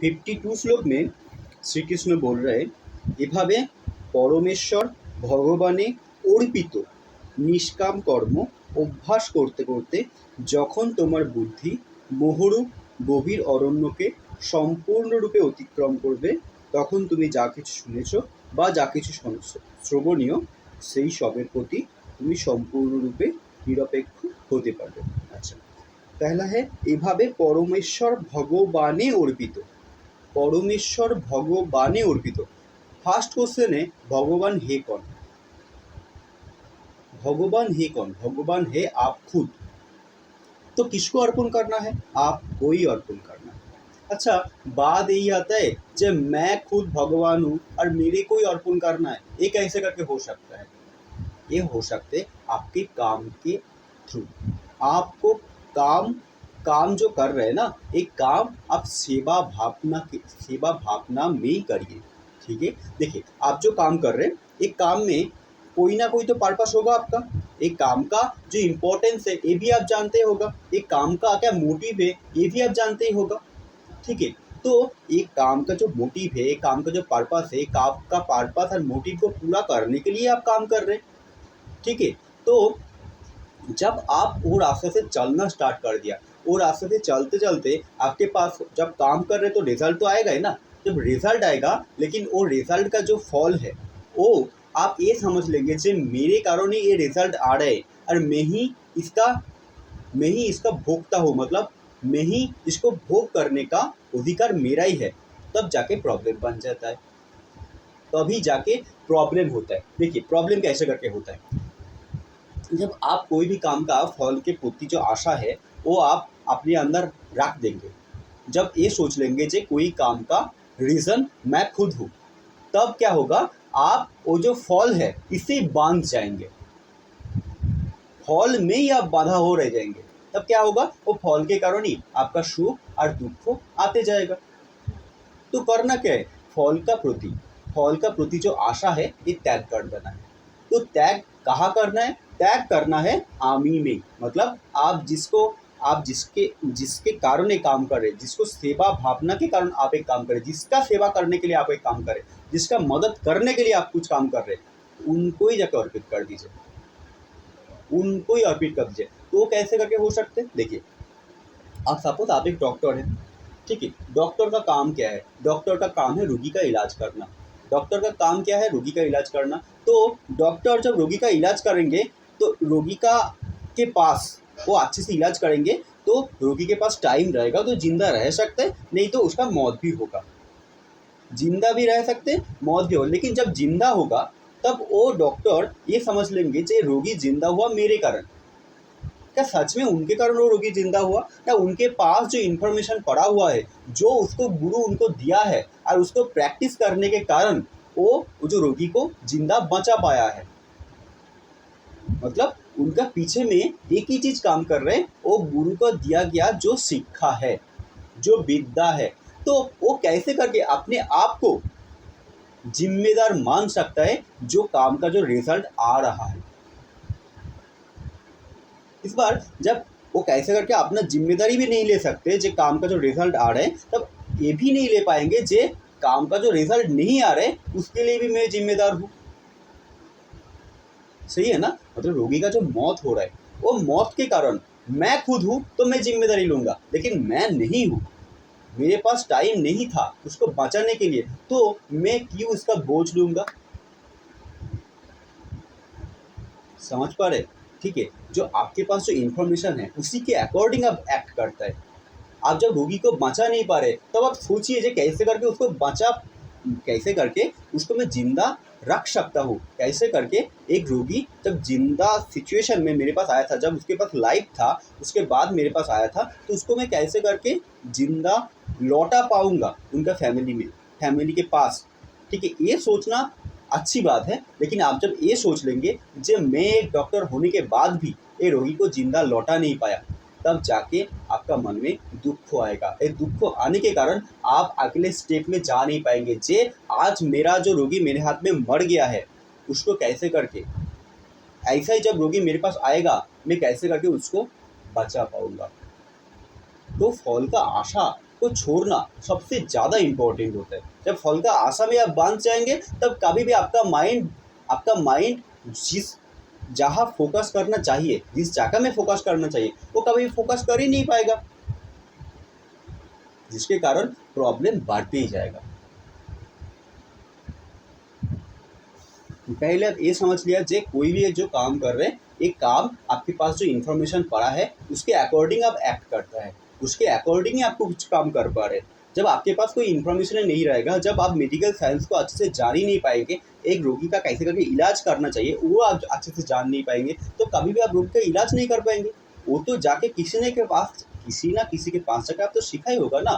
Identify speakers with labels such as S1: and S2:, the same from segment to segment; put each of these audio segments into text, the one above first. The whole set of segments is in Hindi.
S1: 52 শ্লোক में শ্রী কৃষ্ণ बोल रहे এভাবে পরমেশ্বর ভগবানে অর্পিত নিষ্কাম কর্ম অভ্যাস করতে করতে যখন তোমার বুদ্ধি মোহরূপ গভীর অরণ্যকে সম্পূর্ণরূপে অতিক্রম করবে তখন তুমি যা কিছু শুনেছ বা যা কিছু শ্রবণীয় সেই সবের প্রতি তুমি সম্পূর্ণরূপে নিরপেক্ষ হতে পারবে। আচ্ছা, पहला है এভাবে পরমেশ্বর ভগবানে অর্পিত। পরমেশ্বর ভগবানে অর্পিত। ফার্स्ट क्वेश्चन है भगवान है कौन? भगवान है कौन? भगवान है आप खुद। तो किसको अर्पण करना है? आपको ही अर्पण करना है। अच्छा, बात यही आता है जब मैं खुद भगवान हूँ और मेरे को ही अर्पण करना है, ये कैसे करके हो सकता है? ये हो सकते आपके काम के थ्रू। आपको काम जो कर रहे हैं ना, एक काम आप सेवा भावना में ही करिए। ठीक है, देखिए आप जो काम कर रहे हैं, एक काम में कोई ना कोई तो पर्पस होगा आपका। एक काम का जो इम्पोर्टेंस है ये भी आप जानते होगा, एक काम का क्या मोटिव है ये भी आप जानते ही होगा। ठीक है, तो एक काम का जो मोटिव है, काम का जो पर्पस है, काम का पर्पस और मोटिव को पूरा करने के लिए आप काम कर रहे हैं। ठीक है, तो जब आप वो रास्ते से चलना स्टार्ट कर दिया, वो रास्ते से चलते चलते आपके पास जब काम कर रहे तो रिजल्ट तो आएगा ही ना। जब रिजल्ट आएगा, लेकिन वो रिजल्ट का जो फल है वो आप ये समझ लेंगे जो मेरे कारण ही ये रिजल्ट आ रहे हैं और मैं ही इसका भोगता हूँ, मतलब मैं ही इसको भोग करने का अधिकार मेरा ही है। तब जाके प्रॉब्लम बन जाता है, तभी जाके प्रॉब्लम होता है। देखिए प्रॉब्लम कैसे करके होता है, जब आप कोई भी काम का फल के प्रति जो आशा है वो आप अपने अंदर रख देंगे। जब ये सोच लेंगे जो कोई काम का रीज़न मैं खुद हूँ, तब क्या होगा, आप वो जो फल है इसे बांध जाएंगे। फल में ही आप बाधा हो रह जाएंगे। तब क्या होगा, वो फल के कारण ही आपका सुख और दुख आते जाएगा। तो करना क्या है, फल का प्रति जो आशा है ये त्याग कर देना है। तो त्याग कहाँ करना है? त्याग करना है आमी में, मतलब आप जिसके कारण एक काम कर रहे, जिसको सेवा भावना के कारण आप एक काम करें, जिसका सेवा करने के लिए आप एक काम करें, जिसका मदद करने के लिए आप कुछ काम कर रहे, उनको ही जाकर अर्पित कर दीजिए, उनको ही अर्पित कर दीजिए। तो कैसे करके हो सकते? देखिए आप सपोज आप एक डॉक्टर हैं, ठीक है, डॉक्टर का काम क्या है? डॉक्टर का काम है रोगी का इलाज करना। डॉक्टर का काम क्या है? रोगी का इलाज करना। तो डॉक्टर जब रोगी का इलाज करेंगे तो रोगी के पास वो अच्छे से इलाज करेंगे तो रोगी के पास टाइम रहेगा तो जिंदा रह सकते हैं, नहीं तो उसका मौत भी होगा। जिंदा भी रह सकते, मौत भी होगा। लेकिन जब जिंदा होगा तब वो डॉक्टर ये समझ लेंगे कि रोगी जिंदा हुआ मेरे कारण। क्या सच में उनके कारण वो रोगी जिंदा हुआ, या उनके पास जो इन्फॉर्मेशन पड़ा हुआ है, जो उसको गुरु उनको दिया है और उसको प्रैक्टिस करने के कारण वो जो रोगी को जिंदा बचा पाया है। मतलब उनका पीछे में एक ही चीज काम कर रहे हैं, वो गुरु को दिया गया जो शिक्षा है, जो विद्या है। तो वो कैसे करके अपने आप को जिम्मेदार मान सकता है जो काम का जो रिजल्ट आ रहा है। इस बार जब वो कैसे करके अपना जिम्मेदारी भी नहीं ले सकते जो काम का जो रिजल्ट आ रहा है, तब ये भी नहीं ले पाएंगे जे काम का जो रिजल्ट नहीं आ रहा है उसके लिए भी मैं जिम्मेदार हूँ। सही है ना? मतलब रोगी का जो मौत हो रहा है वो मौत के कारण मैं खुद हूँ तो मैं जिम्मेदारी लूँगा, लेकिन मैं नहीं हूँ, मेरे पास टाइम नहीं था उसको बचाने के लिए, तो मैं क्यों इसका बोझ लूँगा? समझ पा रहे? ठीक है, जो आपके पास जो इन्फॉर्मेशन है उसी के अकॉर्डिंग आप एक्ट करता है। आप जब रोगी को बचा नहीं पा रहे तब आप सोचिए जो कैसे करके उसको मैं जिंदा रख सकता हूँ। कैसे करके एक रोगी जब जिंदा सिचुएशन में मेरे पास आया था, जब उसके पास लाइफ था उसके बाद मेरे पास आया था, तो उसको मैं कैसे करके जिंदा लौटा पाऊँगा उनका फैमिली के पास। ठीक है, ये सोचना अच्छी बात है, लेकिन आप जब ये सोच लेंगे जब मैं एक डॉक्टर होने के बाद भी ये रोगी को जिंदा लौटा नहीं पाया, तब जाके आपका मन में दुख आएगा। ये दुख आने के कारण आप अगले स्टेप में जा नहीं पाएंगे जे आज मेरा जो रोगी मेरे हाथ में मर गया है उसको कैसे करके, ऐसा ही जब रोगी मेरे पास आएगा मैं कैसे करके उसको बचा पाऊंगा। तो फल का आशा को छोड़ना सबसे ज़्यादा इम्पोर्टेंट होता है। जब फल का आशा में आप बांध जाएंगे तब कभी भी आपका माइंड जिस जहाँ फोकस करना चाहिए, जिस जगह में फोकस करना चाहिए, वो कभी फोकस कर ही नहीं पाएगा, जिसके कारण प्रॉब्लम बढ़ते ही जाएगा। पहले आप ये समझ लिया, जे कोई भी जो काम कर रहे हैं, एक काम आपके पास जो इन्फॉर्मेशन पड़ा है उसके अकॉर्डिंग आप एक्ट करता है, उसके अकॉर्डिंग ही आपको कुछ काम कर पा रहे हैं। जब आपके पास कोई इन्फॉर्मेशन नहीं रहेगा, जब आप मेडिकल साइंस को अच्छे से जान ही नहीं पाएंगे, एक रोगी का कैसे करके इलाज करना चाहिए वो आप अच्छे से जान नहीं पाएंगे, तो कभी भी आप रोगी का इलाज नहीं कर पाएंगे। वो तो जाके किसी ना किसी के पास जाकर आप तो सीखा ही होगा ना।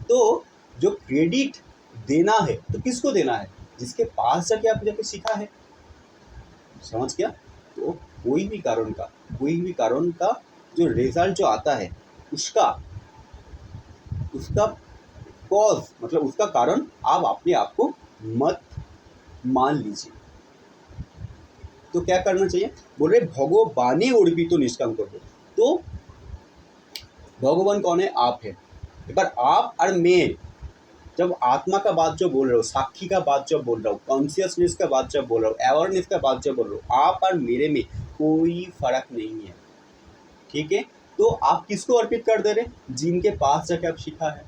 S1: तो जो क्रेडिट देना है तो किसको देना है? जिसके पास जाके आप जाके सीखा है। समझ गया? तो कोई भी कारण का जो रिजल्ट जो आता है उसका कॉज मतलब उसका कारण आप अपने आप को मत मान लीजिए। तो क्या करना चाहिए? बोल रहे भगवानी अर्पित निष्काम करो। तो भगवान कौन है? आप है। एक बार आप और मैं जब आत्मा का बात जो बोल रहा हूँ, साक्षी का बात जब बोल रहा हूँ, कॉन्शियसनेस का बात जब बोल रहा हूँ, अवेयरनेस का बात जब बोल रहा हूँ, आप और मेरे में कोई फर्क नहीं है। ठीक है? तो आप किसको अर्पित कर दे रहे? जिनके पास जाके आप सीखा है।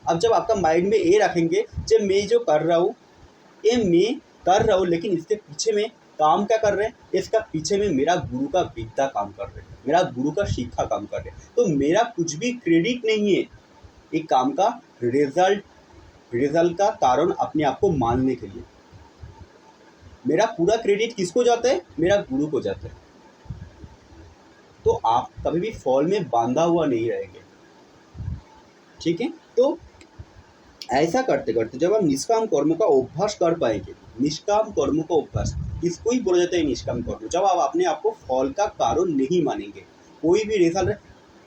S1: अब जब आपका माइंड में ये रखेंगे जब मैं जो कर रहा हूँ ये मैं कर रहा हूँ, लेकिन इसके पीछे में काम क्या कर रहे हैं? इसका पीछे में मेरा गुरु का विद्या काम कर रहे हैं, मेरा गुरु का शिक्षा काम कर रहे हैं। तो मेरा कुछ भी क्रेडिट नहीं है एक काम का रिजल्ट का कारण अपने आप को मानने के लिए। मेरा पूरा क्रेडिट किसको जाता है? मेरा गुरु को जाता है। तो आप कभी भी फॉल में बांधा हुआ नहीं रहेंगे। ठीक है? तो ऐसा करते करते जब हम निष्काम कर्म का अभ्यास कर पाएंगे, निष्काम कर्म का अभ्यास इसको ही बोला जाता है निष्काम कर्म। जब आप अपने आप को फल का कारण नहीं मानेंगे, कोई भी रिजल्ट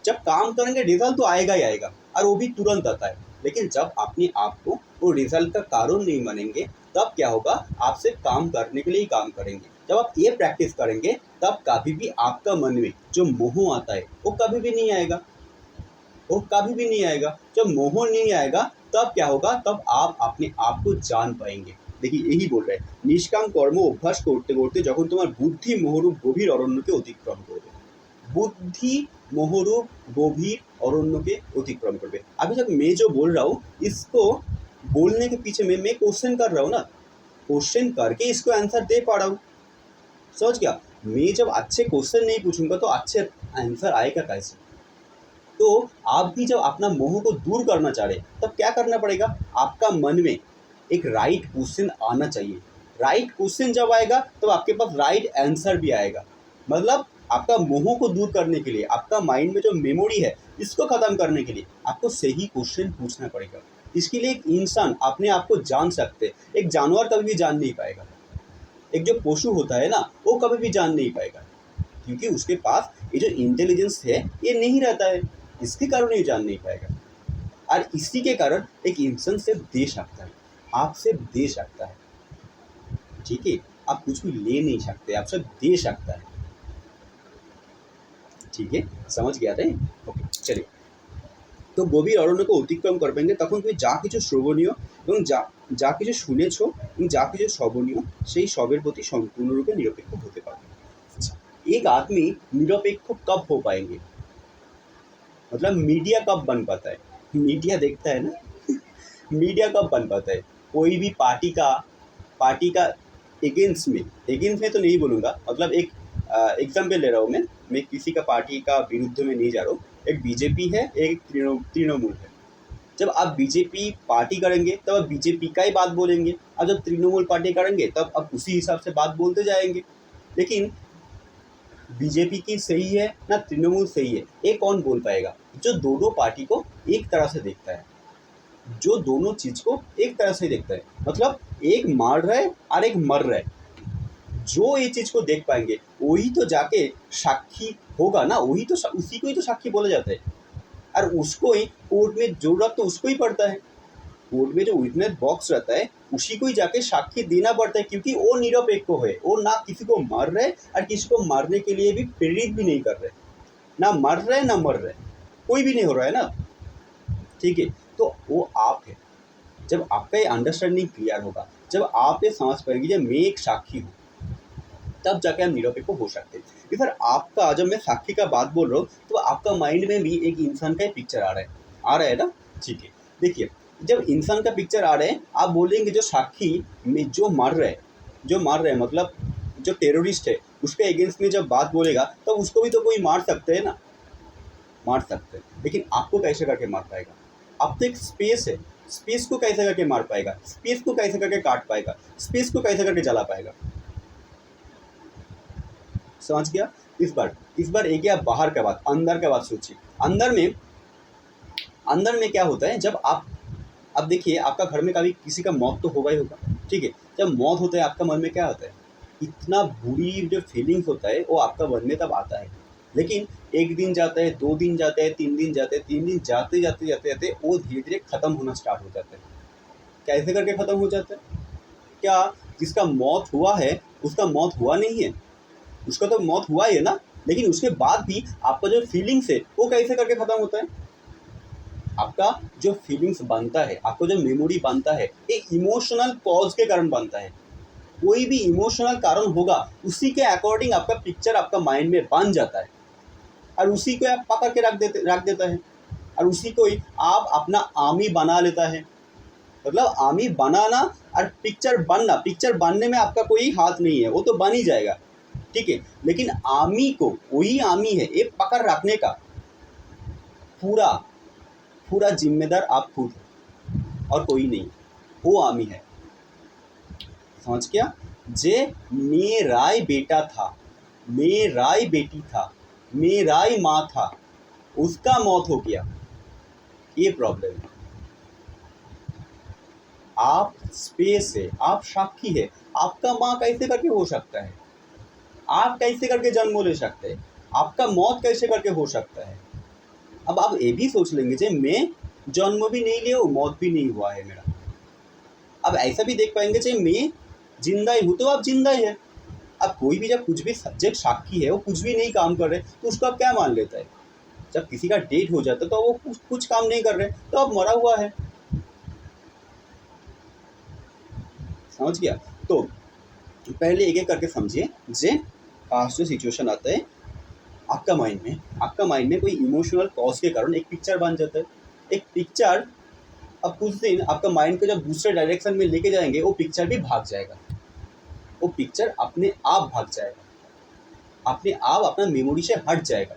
S1: जब काम करेंगे रिजल्ट तो आएगा ही आएगा और वो भी तुरंत आता है, लेकिन जब अपने आप को वो रिजल्ट का कारण नहीं मानेंगे तब क्या होगा? आप सिर्फ काम करने के लिए ही काम करेंगे। जब आप ये प्रैक्टिस करेंगे तब कभी भी आपका मन में जो मोह आता है वो कभी भी नहीं आएगा, वो कभी भी नहीं आएगा। जब मोह नहीं आएगा तब क्या होगा? तब आप अपने आप को जान पाएंगे। देखिए यही बोल रहे हैं, निष्काम कर्म अभ्यास करते करते যখন তোমার বুদ্ধি মোহরূপ গভীর অরণ্যকে অতিক্রম করবে, बुद्धि मोहरूप गभीर अरण्य के अतिक्रम करवे। अभी तक मैं जो बोल रहा हूँ इसको बोलने के पीछे मैं क्वेश्चन कर रहा हूँ ना, क्वेश्चन करके इसको आंसर दे पा रहा हूँ। समझ गया? मैं जब अच्छे क्वेश्चन नहीं पूछूंगा तो अच्छे आंसर आएगा कैसे? तो आप भी जब अपना मोह को दूर करना चाह रहे तब क्या करना पड़ेगा? आपका मन में एक राइट क्वेश्चन आना चाहिए। राइट क्वेश्चन जब आएगा तो आपके पास राइट आंसर भी आएगा। मतलब आपका मोह को दूर करने के लिए, आपका माइंड में जो मेमोरी है इसको ख़त्म करने के लिए आपको सही क्वेश्चन पूछना पड़ेगा। इसके लिए एक इंसान अपने आप को जान सकते, एक जानवर कभी भी जान नहीं पाएगा। एक जो पशु होता है ना वो कभी भी जान नहीं पाएगा, क्योंकि उसके पास ये जो इंटेलिजेंस है ये नहीं रहता है, इसके कारण ये जान नहीं पाएगा। और इसी के कारण एक इंसान सिर्फ दे सकता है, आप सिर्फ दे सकता है। ठीक है? आप कुछ भी ले नहीं सकते, आप सिर्फ दे सकता है। ठीक है? समझ गया था? ओके, चलिए। तो গভীর অরণ্যকে অতিক্রম করবেন তখন তুমি যা কিছু শ্রবণীয় এবং যা কিছু শুনেছ এবং যা কিছু শ্রবণীয় সেই সবের প্রতি সম্পূর্ণরূপে নিরপেক্ষ হতে পারবে। अच्छा, एक आदमी निरपेक्ष कब हो पाएंगे? मतलब मीडिया कब बन पाता है? मीडिया देखता है ना मीडिया कब बन पाता है? कोई भी पार्टी का एगेंस्ट में तो नहीं बोलूँगा, मतलब एक एग्जाम्पल ले रहा हूँ मैं किसी का पार्टी का विरुद्ध में नहीं जा रहा हूँ। एक बीजेपी है, एक तृणमूल है। जब आप बीजेपी पार्टी करेंगे तब आप बीजेपी का ही बात बोलेंगे, और जब तृणमूल पार्टी करेंगे तब आप उसी हिसाब से बात बोलते जाएंगे। लेकिन बीजेपी की सही है ना तृणमूल सही है, ये कौन बोल पाएगा? जो दोनों पार्टी को एक तरह से देखता है, जो दोनों चीज़ को एक तरह से देखता है, मतलब एक मार रहा है और एक मर रहा है, जो ये चीज़ को देख पाएंगे वही तो जाके साक्षी होगा ना, वही तो उसी को ही तो साक्षी बोला जाता है। और उसको ही कोर्ट में जरूरत तो उसको ही पड़ता है, कोर्ट में जो विटनेस बॉक्स रहता है उसी को ही जाके साक्षी देना पड़ता है, क्योंकि वो निरपेक्ष है, वो ना किसी को मार रहे और किसी को मारने के लिए भी प्रेरित भी नहीं कर रहे, ना मर रहे ना मर रहे, कोई भी नहीं हो रहा है ना। ठीक है, तो वो आप है। जब आपका ये अंडरस्टैंडिंग क्लियर होगा, जब आप ये समझ पाएंगे कि मैं एक साक्षी हूँ, तब जाके हम निरपेक्ष हो सकते हैं। कि सर आपका, जब मैं साक्षी का बात बोल रहा हूँ तो आपका माइंड में भी एक इंसान का पिक्चर आ रहा है ना। ठीक है, देखिए, जब इंसान का पिक्चर आ रहा है, आप बोलेंगे जो साक्षी में जो मार रहा है, मतलब जो टेररिस्ट है, उसके अगेंस्ट में जब बात बोलेगा तो उसको भी तो कोई मार सकते हैं ना, मार सकते हैं। लेकिन आपको कैसे करके मार पाएगा? आप तो एक स्पेस है, स्पेस को कैसे करके मार पाएगा? स्पेस को कैसे करके काट पाएगा? स्पेस को कैसे करके जला पाएगा? समझ गया? इस बार एक या बाहर का बात, अंदर का बात सोचिए। अंदर में क्या होता है, जब आप, अब देखिए, आपका घर में कभी किसी का मौत तो होगा ही होगा, ठीक है। जब मौत होता है, आपका मन में क्या होता है? इतना बुरी जो फीलिंग्स होता है वो आपका मन में तब आता है। लेकिन एक दिन जाता है, 2 दिन जाता है, 3 दिन जाते हैं, 3 दिन जाते जाते जाते जाते वो धीरे धीरे खत्म होना स्टार्ट हो जाता है। कैसे करके खत्म हो जाता है? क्या जिसका मौत हुआ है उसका मौत हुआ नहीं है? उसका तो मौत हुआ ही है ना। लेकिन उसके बाद भी आपका जो फीलिंग्स है वो कैसे करके खत्म होता है? आपका जो फीलिंग्स बनता है, आपको जो मेमोरी बनता है, एक इमोशनल कॉज के कारण बनता है। कोई भी इमोशनल कारण होगा, उसी के अकॉर्डिंग आपका पिक्चर आपका माइंड में बन जाता है, और उसी को आप पकड़ के रख देता है, और उसी को ही आप अपना आमी बना लेता है। मतलब आमी बनाना और पिक्चर बनने में आपका कोई हाथ नहीं है, वो तो बन ही जाएगा, ठीक है। लेकिन आमी को, वही आमी है, ये पकड़ रखने का पूरा पूरा जिम्मेदार आप खुद है और कोई नहीं, वो आमी है। समझ गया? जे मेराई बेटा था, मेराई बेटी था, मेराई माँ था, उसका मौत हो गया, ये प्रॉब्लम है। आप स्पेस है, आप साक्षी है, आपका माँ कैसे करके हो सकता है? आप कैसे करके जन्म ले सकते हैं? आपका मौत कैसे करके हो सकता है? अब आप ये भी सोच लेंगे जे मैं जन्म भी नहीं लिया हूँ, मौत भी नहीं हुआ है मेरा। अब ऐसा भी देख पाएंगे जे मैं जिंदा ही हूँ, तो आप जिंदा ही है। अब कोई भी जब कुछ भी सब्जेक्ट साक्षी है, वो कुछ भी नहीं काम कर रहे, तो उसको आप क्या मान लेता है? जब किसी का डेथ हो जाता है तो वो कुछ काम नहीं कर रहे, तो अब मरा हुआ है। समझ गया? तो पहले एक एक करके समझिए। जे जो सिचुएशन आता है आपका माइंड में कोई इमोशनल कॉज के कारण एक पिक्चर बन जाता है। एक पिक्चर, अब कुछ दिन आपका माइंड को जब दूसरे डायरेक्शन में लेके जाएंगे, वो पिक्चर भी भाग जाएगा, वो पिक्चर अपने आप भाग जाएगा, अपने आप अपना मेमोरी से हट जाएगा,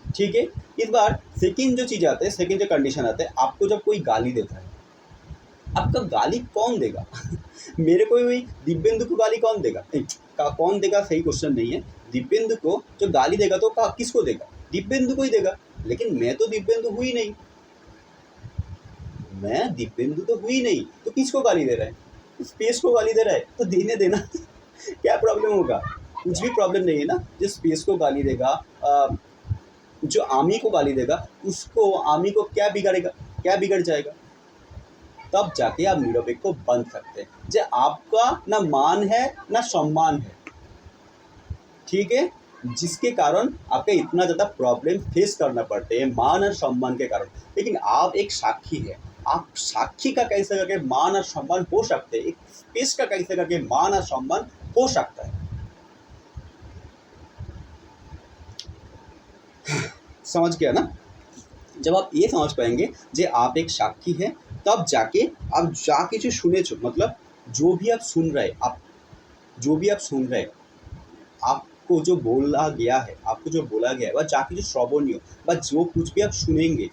S1: ठीक है। इस बार सेकंड जो चीज़ आता है, सेकंड जो कंडीशन आता है, आपको जब कोई गाली देता है, आपका गाली कौन देगा? मेरे को भी दिव्येंदु को गाली कौन देगा? कौन देगा सही क्वेश्चन नहीं है। दिव्येंदु को जो गाली देगा तो किसको देगा? दिव्येंदु को ही देगा। लेकिन मैं तो दिव्येंदु हुई नहीं, मैं दिव्येंदु तो हुई नहीं, तो किसको गाली दे रहा है? स्पेस को गाली दे रहा है, तो देने देना। क्या प्रॉब्लम होगा? कुछ भी प्रॉब्लम नहीं है ना। जो स्पेस को गाली देगा, जो आमी को गाली देगा, उसको, आमी को क्या बिगड़ेगा, क्या बिगड़ जाएगा? तब जाके आप निरपेक्ष को बन सकते हैं। जो आपका ना मान है ना सम्मान है, ठीक है, जिसके कारण आपके इतना ज़्यादा प्रॉब्लम फेस करना पड़ते हैं मान और सम्मान के कारण। लेकिन आप एक साक्षी है, आप साक्षी का कैसे करके मान और सम्मान हो सकते हैं, एक स्पेस का कैसे करके मान और सम्मान हो सकता है। समझ गया ना? जब आप ये समझ पाएंगे जे आप एक साक्षी है, तब जाके आप जाके जो सुने, मतलब जो भी आप सुन रहे, आप जो भी आप सुन रहे, आपको जो बोला गया है, आपको जो बोला गया है, वह जाके जो श्रवणीय, बस जो कुछ भी आप सुनेंगे,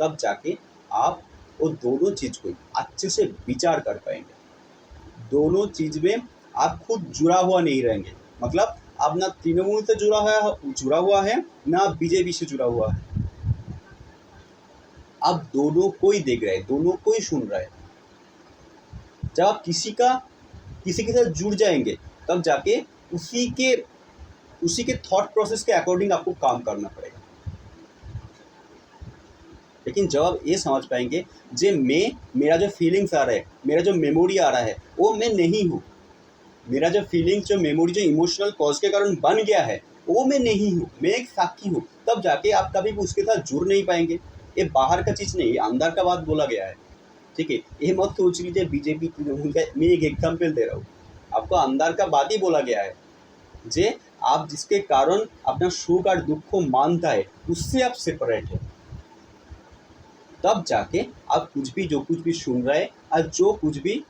S1: तब जाके आप वो दोनों चीज़ को अच्छे से विचार कर पाएंगे। दोनों चीज़ में आप खुद जुड़ा हुआ नहीं रहेंगे। मतलब आप ना तृणमूल से जुड़ा हुआ है, ना बीजेपी से जुड़ा हुआ है। आप दोनों को ही देख रहे हैं, दोनों को ही सुन रहे हैं। जब आप किसी के साथ जुड़ जाएंगे, तब जाके उसी के थॉट प्रोसेस के अकॉर्डिंग आपको काम करना पड़ेगा। लेकिन जब आप ये समझ पाएंगे जे मेरा जो फीलिंग्स आ रहा है, मेरा जो मेमोरी आ रहा है, वो मैं नहीं हूँ। मेरा जो फीलिंग्स, जो मेमोरी, जो इमोशनल कॉज के कारण बन गया है, वो मैं नहीं हूँ, मैं एक साक्षी हूँ। तब जाके आप कभी भी उसके साथ जुड़ नहीं पाएंगे। ये बाहर का चीज़ नहीं, ये अंदर का बात बोला गया है। ठीक है, ये मत सोच लीजिए बीजेपी तृणमूल का, मैं एक एग्जाम्पल दे रहा हूँ, आपको अंदर का बात ही बोला गया है। जे आप जिसके कारण अपना सुख और दुख को मानता है, उससे आप सेपरेट है, तब जाके आप कुछ भी सुन रहे हैं और जो कुछ भी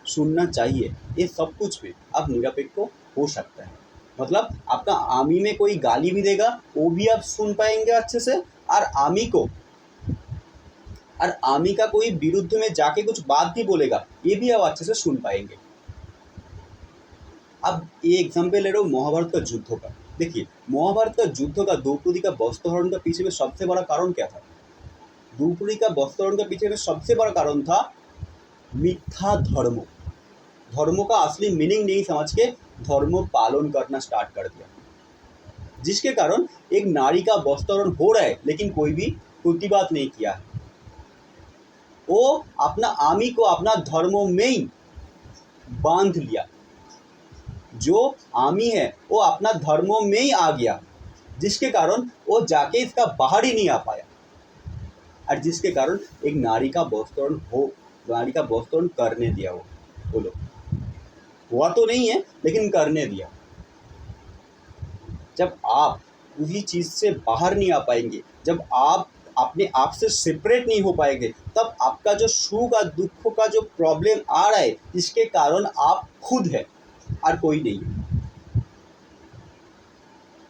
S1: सुनना चाहिए, ये सब कुछ भी आप निरपेक्ष हो सकता है। मतलब आपका आमी में कोई गाली भी देगा, वो भी आप सुन पाएंगे अच्छे से, और आमी का कोई विरुद्ध में जाके कुछ बात भी बोलेगा, ये भी आप अच्छे से सुन पाएंगे। अब ये एग्जाम्पल ले रहा हूँ महाभारत का युद्धों का। देखिए, महाभारत का युद्ध का द्रौपदी का वस्त्रहरण का पीछे में सबसे बड़ा कारण क्या था? द्रौपदी का वस्त्रहरण के पीछे में सबसे बड़ा कारण था मिथ्या धर्म। धर्मों का असली मीनिंग नहीं समझ के धर्म पालन करना स्टार्ट कर दिया, जिसके कारण एक नारी का वस्त्रहरण हो रहा है लेकिन कोई भी प्रतिवाद नहीं किया है। वो अपना आमी को अपना धर्मों में ही बांध लिया। जो आमी है वो अपना धर्मों में ही आ गया, जिसके कारण वो जाके इसका बाहर ही नहीं आ पाया, और जिसके कारण एक नारी का वस्त्रोत्तोलन करने दिया। वो बोलो, हुआ तो नहीं है लेकिन करने दिया। जब आप उसी चीज़ से बाहर नहीं आ पाएंगे, जब आप अपने आप से सेपरेट नहीं हो पाएंगे, तब आपका जो सुख और दुख का जो प्रॉब्लम आ रहा है, इसके कारण आप खुद है और कोई नहीं है।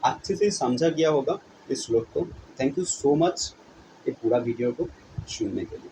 S1: अच्छे से समझा गया होगा इस श्लोक को। थैंक यू सो मच ये पूरा वीडियो को सुनने के लिए।